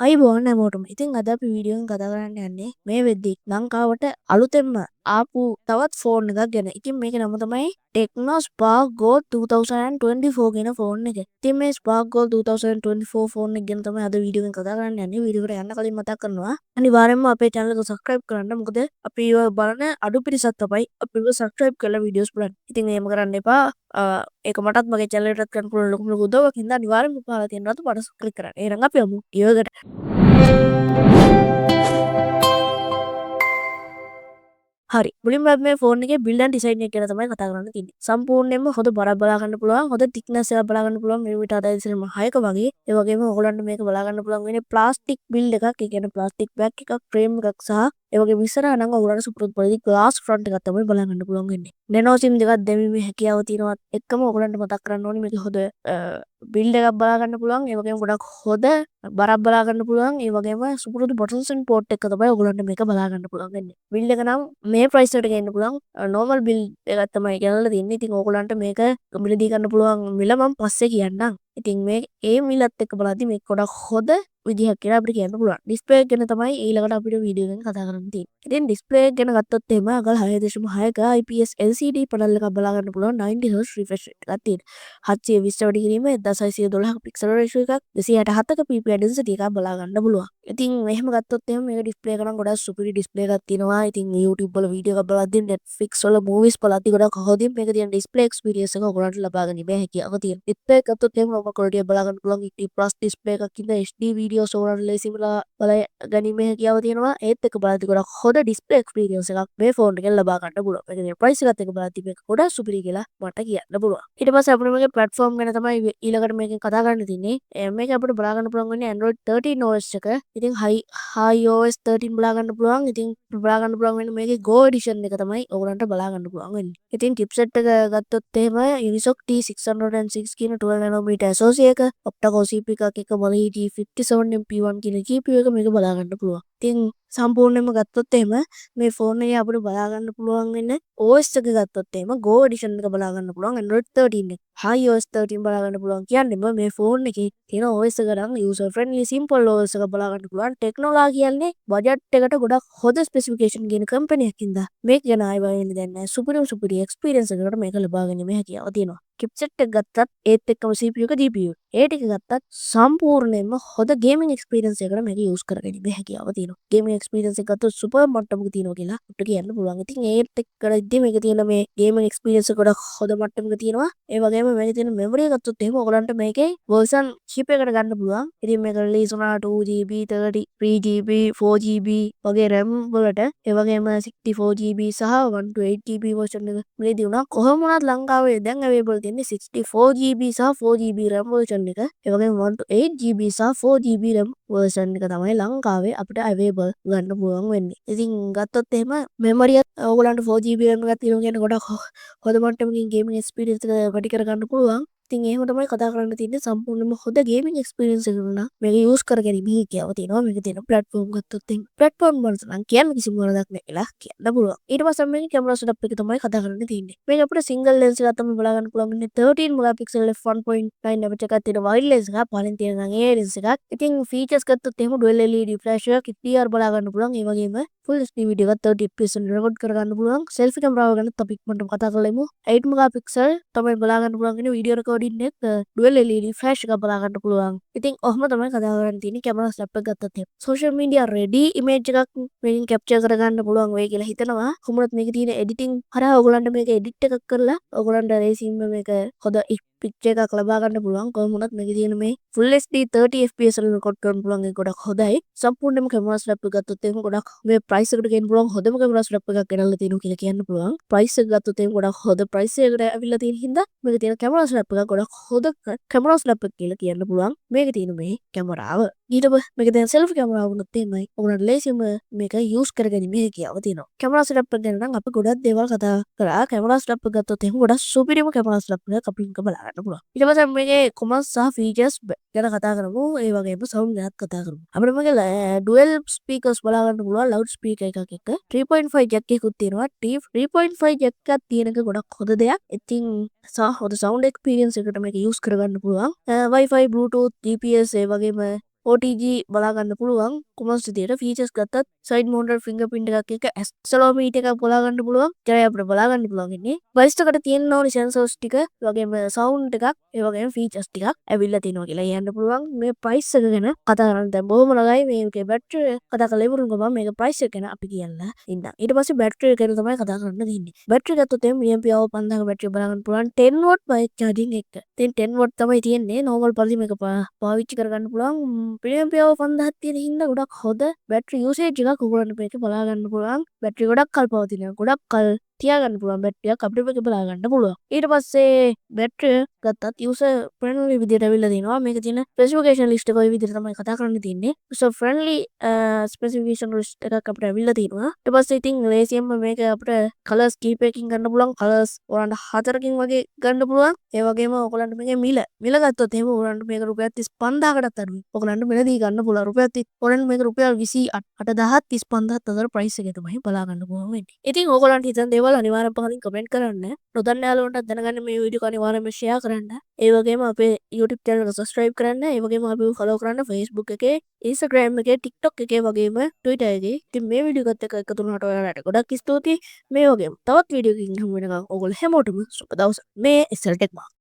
අයිබෝන් හැමෝටම. ඉතින් අද අපි වීඩියෝ එකෙන් කතා කරන්න යන්නේ මේ වෙද්දි ලංකාවට අලුතෙන්ම ආපු තවත් ෆෝන් එකක් ගැන. ඉතින් මේකේ නම තමයි Tecno Spark Go 2024 කියන ෆෝන් එක. ඉතින් මේ Spark Go 2024 ෆෝන් එක ගැන තමයි අද වීඩියෝ එකෙන් කතා කරන්න යන්නේ. වීඩියෝ එකට යන්න කලින් මතක් කරනවා අනිවාර්යෙන්ම අපේ channel එක subscribe කරන්න. මොකද අපි බලන අඩු පිරිසක් තමයි අපිව subscribe කරලා වීඩියෝස් බලන්නේ. ඉතින් එහෙම කරන්න එපා. ඒක මටත් මගේ channel එකටත් කරන්න පුළුවන් ලොකු උදව්වක්. හින්දා අනිවාර්යෙන්ම පහළ තියෙන රතු පාට click කරන්න. එහෙනම් අපි යමු වීඩියෝ එකට. හරි මුලින්ම මේ ෆෝන් එකේ බිල්ඩ් ඇන්ඩ් ඩිසයින් එක ගැන තමයි කතා කරන්න තියෙන්නේ. සම්පූර්ණයෙන්ම හොඳ බරක් බලා ගන්න පුළුවන්. හොඳ thickness එකක් බලා ගන්න පුළුවන්. මිලිමීටර් 6.6ක වගේ. ඒ වගේම ඔයගොල්ලන්ට මේක බලා ගන්න පුළුවන් වෙන්නේ ප්ලාස්ටික් බිල්ඩ් එකක්. ඒ කියන්නේ ප්ලාස්ටික් බෑග් එකක්, ෆ්‍රේම් එකක් සහ ඒ වගේම ඉස්සරහා නම් ඔයගොල්ලන්ට සුපුරුදු පරිදි ග්ලාස් ෆ්‍රන්ට් එකක් තමයි බලා ගන්න පුළුවන් වෙන්නේ. නැනෝ සිම් දෙකක් දැමීමේ හැකියාව තියෙනවත් එක්කම ඔයගොල්ලන්ට මතක් කරන්න ඕනේ මේක හොඳ බිල්ඩ් එකක් බලා ගන්න පුළුවන්. ඒ වගේම ගොඩක් හොඳ බරක් බලා ගන්න පුළුවන්. ඒ වගේම සුපුරුදු බොටන්ස් ඇන්ඩ් පෝට් එක තමයි ඔයගොල්ලන්ට මේක බලා ගන්න පුළුවන් වෙන්නේ. බිල්ඩ් එක නම් මේ ප්‍රයිස් එකට ගන්න පුළුවන්. නෝමල් බිල්ඩ් එකක් තමයි ගෙනල්ලා තින්නේ. ඉතින් ඕගොල්ලන්ට මේක මිලදී ගන්න පුළුවන් මිල මම පස්සේ කියන්නම්. ඉතින් මේ ඒ මිලත් එක්ක බලද්දි මේක ගොඩක් හොඳ විදිහක් කියලා අපිට කියන්න පුළුවන්. ඩිස්ප්ලේ එක ගැන තමයි ඊළඟට අපිට වීඩියෝ එකෙන් කතා කරන්න තියෙන්නේ. ඉතින් ඩිස්ප්ලේ එක ගැන ගත්තොත් එහෙම අගල් 6.6ක IPS LCD පැනල් එකක් බලා ගන්න පුළුවන් 90 Hz refresh rate එකක් තියෙන. 720 වැඩි කිරීම 1612ක පික්සල් රේෂියෝ එකක් 267ක PPI density එකක් බලා ගන්න පුළුවන්. ඉතින් එහෙම ගත්තොත් එහෙම මේක ඩිස්ප්ලේ එක නම් ගොඩක් සුපිරි ඩිස්ප්ලේ එකක් තියෙනවා. ඉතින් YouTube වල වීඩියෝ එකක් බලද්දී Netflix වල movies බලද්දී ගොඩක් හොඳින් මේක තියෙන ඩිස්ප්ලේ එක්ස්පීරියන්ස් එක ඔයගොල්ලන්ට ලබා ගැනීමේ හැකියාව තියෙනවා. ඩිස්ප්ලේ එක ගත්තොත් එහෙම ඔබ quality බලා ගන්න පුළුවන් 80+ ඩිස්ප්ලේ එකක් ඉඳ HD වීඩියෝස් ඔයගොල්ලන්ට ලේසියෙන් බලා ගැනීමේ හැකියාව තියෙනවා. ඒත් එක්ක බලද්දී ගොඩක් හොඳ ඩිස්ප්ලේ එක්ස්පීරියන්ස් එකක් මේ ෆෝන් එකෙන් ලබා ගන්න පුළුවන්. මේක තියෙන ප්‍රයිස් එකත් එක්ක බලද්දී මේක ගොඩක් සුපිරි කියලා මට කියන්න පුළුවන්. ඊට පස්සේ අපිට මේකේ platform ගැන තමයි ඊළඟට මේකෙන් කතා කරන්න තියෙන්නේ. මේක අපිට බලා ගන්න පුළුවන් වෙන්නේ Android 13 OS එක. ඉතින් iOS 13 බලා ගන්න පුළුවන්. ඉතින් බලා ගන්න පුළුවන් වෙන්නේ මේකේ Go edition එක තමයි ඔයගොල්ලන්ට බලා ගන්න පුළුවන් වෙන්නේ. ඉතින් chipset එක ගත්තොත් එහෙම Unisoc T606 කියන 12 nanometer SoC එක, octa-core CPU එකක් එක්ක Mali T57MP1 කියන GPU එක මේක බලා ගන්න පුළුවන්. ඉතින් සම්පූර්ණයෙන්ම ගත්තොත් එහෙම මේ ෆෝන් එකේ අපිට බලා ගන්න පුළුවන් වෙන්නේ OS එක ගත්තොත් එහෙම Go edition එක බලා ගන්න පුළුවන් Android 13 එක. iOS 13 බලා ගන්න පුළුවන් කියන්නේම මේ ෆෝන් එකේ තියෙන OS එක නම් user friendly simple OS එක බලා ගන්න පුළුවන්. ටෙක්නෝලා කියන්නේ බජට් එකට ගොඩක් හොඳ ස්පෙસિෆිකේෂන් කියන කම්පැනි එකක් ඉඳලා මේක ගැන ආයෙ වෙන්නේ දැන් නැහැ. සුපිරි එක්ස්පීරියන්ස් එකකට මේක ලබා ගැනීමේ හැකියාව තියෙනවා. chipset එක ගත්තත් ඒත් එක්කම CPU එක GPU ඒ ටික ගත්තත් සම්පූර්ණයෙන්ම හොඳ ගේමින් එක්ස්පීරියන්ස් එකකට මේක යූස් කරගැනීමේ හැකියාව තියෙනවා. ගේමින් එක්ස්පීරියන්ස් එක ගත්තොත් සුපර් මට්ටමක තියෙනවා කියලා අපිට කියන්න පුළුවන්. ඉතින් ඒත් එක්කදී මේක තියෙන මේ ගේමින් එක්ස්පීරියන්ස් එක ගොඩක් හොඳ මට්ටමක තියෙනවා. ඒ වගේම මේකේ තියෙන මෙමරි එක ගත්තොත් එහෙම ඔයගලන්ට මේකේ version chip එකකට ගන්න පුළුවන්. ඉතින් මේක release වුණා 2GB 33GB 4GB වගේ RAM වලට ඒ වගේම 64GB සහ 128GB version එක මිලදී වුණා. කොහොම වුණත් ලංකාවේ දැන් available තියෙන්නේ 64GB සහ 4GB RAM version එක. ඒ වගේම 128GB සහ 4GB RAM version එක තමයි ලංකාවේ අපිට available ගන්න පුළුවන් වෙන්නේ. ඉතින් ගත්තොත් එහෙම මෙමරියත් ඔයගලන්ට 4GB RAM එකක් තියෙනවා කියන්නේ ගොඩක් හොඳ මට්ටමකින් ගේමින් එක්ස්පීරියන්ස් එක වැඩි කර ගන්න පුළුවන්. ඉතින් එහෙම තමයි කතා කරන්න තියෙන්නේ. සම්පූර්ණයෙන්ම හොඳ ගේමින් එක්ස්පීරියන්ස් එකක් නම් මේක යූස් කරගැනීමේ හැකියාව තියෙනවා. මේක තියෙන platform ගත්තොත් එහෙම platform වලට නම් කියන්න කිසිම වරදක් නැහැ කියලා කියන්න පුළුවන්. ඊට පස්සේ මේකේ කැමරා setup එක තමයි කතා කරන්න තියෙන්නේ. මේක අපිට single lens එකක් තමයි බලා ගන්න පුළුවන්. 13 megapixel f1.9 aperture එකක් තියෙන wide lens එකක් පලින් තියෙන නම් ඒ lens එකක්. ඉතින් features ගත්තොත් එහෙම dual LED flash එකක් HDR බලා ගන්න පුළුවන්. ඒ වගේම full HD video එකක් 30 fps record කරගන්න පුළුවන්. selfie camera ගැන අපි ඉක්මනටම කතා කරලා 8 megapixel තමයි බලා ගන්න පුළුවන් කියන video recording එක dual LED flash එකක් බලා ගන්න පුළුවන්. ඉතින් ඔහොම තමයි කතා කරන්න තියෙන්නේ camera setup එක ගත්තොත් එහෙම. social media ready image එකක් මේකෙන් capture කරගන්න පුළුවන් වෙයි කියලා හිතනවා. කොහොමද මේකේ තියෙන editing හරහා ඔයගලන්ට මේක edit එකක් කරලා ඔයගලන්ට රේසින්ම මේක හොඳ picture එකක් ලබා ගන්න පුළුවන්. කොහොම වුණත් මේකේ තියෙන මේ full HD 30 fps වල record කරන්න පුළුවන් එක ගොඩක් හොඳයි. සම්පූර්ණයෙන්ම camera setup එක ගත්තොත් එහෙම ගොඩක් මේ price එකට ගන්න පුළුවන් හොඳම camera setup එකක් ගෙනල්ලා තියෙනවා කියලා කියන්න පුළුවන්. price එක ගත්තොත් එහෙම ගොඩක් හොඳ price එකකට අවිල්ලා තියෙන හින්දා මේකේ තියෙන camera setup එක ගොඩක් හොඳ camera setup එකක් කියලා කියන්න පුළුවන්. මේකේ තියෙන මේ කැමරාව. ඊට පස්සේ මේකේ තියෙන selfie camera වුණත් එහෙමයි. ඔයගොල්ලන්ට ලේසියෙන්ම මේක use කරගැනීමේ හැකියාව තියෙනවා. camera setup එක ගැන නම් අපි ගොඩක් දේවල් කතා කරා. camera setup එක ගත්තොත් එහෙම ගොඩක් සුපිරිම camera setup එකක් අපිට බලා ගන්න පුළුවන්. ඊට පස්සේ මේකේ commands සහ features ගැන කතා කරමු. ඒ වගේම sound ගැනත් කතා කරමු. අපිට මේකේ dual speakers බලා ගන්න පුළුවන්. loud speaker එකක් එක්ක 3.5 jack එකකුත් තියෙනවා. 3.5 jack එකක් තියෙන එක ගොඩක් හොඳ දෙයක්. ඉතින් හොඳ sound experience එකට මේක use කරගන්න පුළුවන්. Wi-Fi, Bluetooth, GPS ඒ වගේම OTG බලා ගන්න පුළුවන් කොමස් විදියට ෆීචර්ස් ගත්තත් සයිඩ් මවුන්ටඩ් ෆින්ගර්ප්‍රින්ට් එකක් එක්ක ඇක්සලෝමීටර් එකක් බලා ගන්න පුළුවන්. ඒකයි අපිට බලා ගන්න පුළුවන් ඉන්නේ. වයිස් එකට තියෙන ඕනි සෙන්සර්ස් ටික, ඒ වගේම සවුන්ඩ් එකක්, ඒ වගේම ෆීචර්ස් ටිකක් ඇවිල්ලා තිනවා කියලා කියන්න පුළුවන්. මේ ප්‍රයිස් එක ගැන කතා කරන්න දැන් බොහොම ළඟයි මේකේ බැටරි කතා කරලා ඉවරුන ගමන් මේක ප්‍රයිස් එක ගැන අපි කියන්න ඉන්න. ඊට පස්සේ බැටරි එක ගැන තමයි කතා කරන්න තියෙන්නේ. බැටරි ගත්තොත් එම් mAh 5000 බැටරි බලා ගන්න පුළුවන් 10 watt බයික් charging එක. ඉතින් 10 watt තමයි තියෙන්නේ. normal පරිදි මේක පාවිච්චි කරගන්න පුළුවන්. mAh 5000 තියෙන හින්දා ගොඩක් හොඳ බැටරි යූසේජ් එකක් ඔයගොල්ලන්ට මේක බලා ගන්න පුළුවන්. බැටරි ගොඩක් කල් පවතිනවා. ගොඩක් කල් තියාගන්න පුළුවන් බැටරියක් අපිට මේක බලා ගන්න පුළුවන්. ඊට පස්සේ බැටරි ගත්තත් යූසර් ෆ්‍රෙන්ඩ්ලි විදියට අවිල්ලා තිනවා. මේක තියෙන ස්පෙસિෆිකේෂන් ලිස්ට් එක ඔය විදිහට තමයි කතා කරන්න තියෙන්නේ. යූසර් ෆ්‍රෙන්ඩ්ලි ස්පෙસિෆිකේෂන් ලිස්ට් එකක් අපිට අවිල්ලා තිනවා. ඊට පස්සේ ඉතින් ලේසියෙන්ම මේක අපිට කලර්ස් කීපයකින් ගන්න පුළුවන්. කලර්ස් ඔයාලන්ට 4කින් වගේ ගන්න පුළුවන්. ඒ වගේම ඔයගොල්ලන්ට මේකේ මිල ගත්තොත් එහෙම ඔයාලන්ට මේක රුපියල් 35000කටත් අඩුයි. ඔයගොල්ලන්ට මිලදී ගන්න පුළුවන්. ඔයාලන්ට මේක රුපියල් 28000 35000 අතර ප්‍රයිස් එක තමයි බලා ගන්න පුළුවන් වෙන්නේ. ඉතින් ඔයගොල්ලන්ට හිතන දේවල් අනිවාර්යෙන් පහලින් කමෙන්ට් කරන්න. නොදන්න යාළුවන්ට දැනගන්න මේ වීඩියෝ එක අනිවාර්යෙන්ම ෂෙයා කරන්න. ඒ වගේම අපේ YouTube channel එක subscribe කරන්න. ඒ වගේම අපිව follow කරන්න Facebook එකේ, Instagram එකේ, TikTok එකේ වගේම Twitter එකේ. ඉතින් මේ වීඩියෝ එකත් එක්ක එකතු වුණාට ඔයාලට ගොඩක් ස්තුතියි. මේ වගේම තවත් වීඩියෝ එකකින් හමු වෙනකම් ඔයගොල්ලෝ හැමෝටම සුබ දවසක්. මේ SL Tech